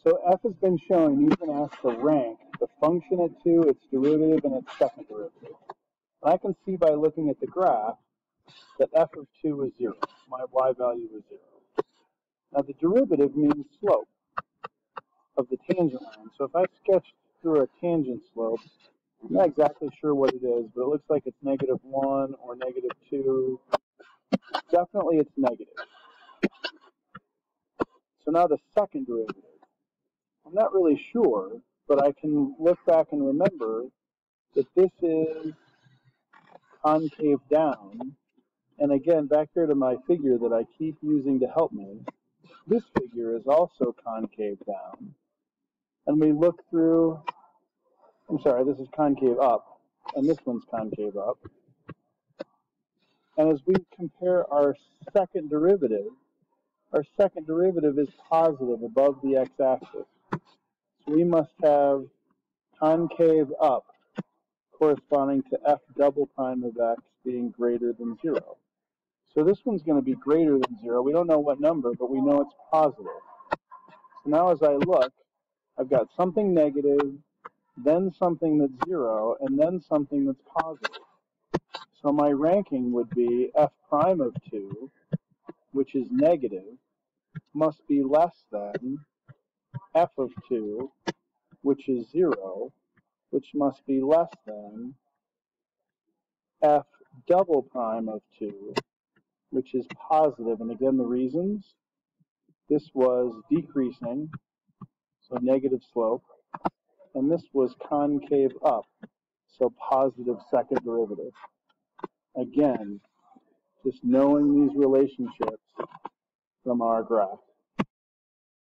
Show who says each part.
Speaker 1: So f has been shown, you've been asked to rank the function at 2, its derivative, and its second derivative. And I can see by looking at the graph that f of 2 is 0. My y value is 0. Now the derivative means slope of the tangent line. So if I sketch through a tangent slope, I'm not exactly sure what it is, but it looks like it's -1 or -2. Definitely it's negative. So now the second derivative. I'm not really sure, but I can look back and remember that this is concave down. And again, back here to my figure that I keep using to help me, this figure is also concave down. And we look through, I'm sorry, this is concave up, and this one's concave up. And as we compare our second derivative is positive above the x-axis. So we must have concave up corresponding to f double prime of x being greater than 0. So this one's going to be greater than 0. We don't know what number, but we know it's positive. So now as I look, I've got something negative, then something that's 0, and then something that's positive. So my ranking would be f prime of 2, which is negative, must be less than f of 2, which is 0, which must be less than f double prime of 2, which is positive. And again, the reasons, this was decreasing, so negative slope, and this was concave up, so positive second derivative. Again, just knowing these relationships from our graph.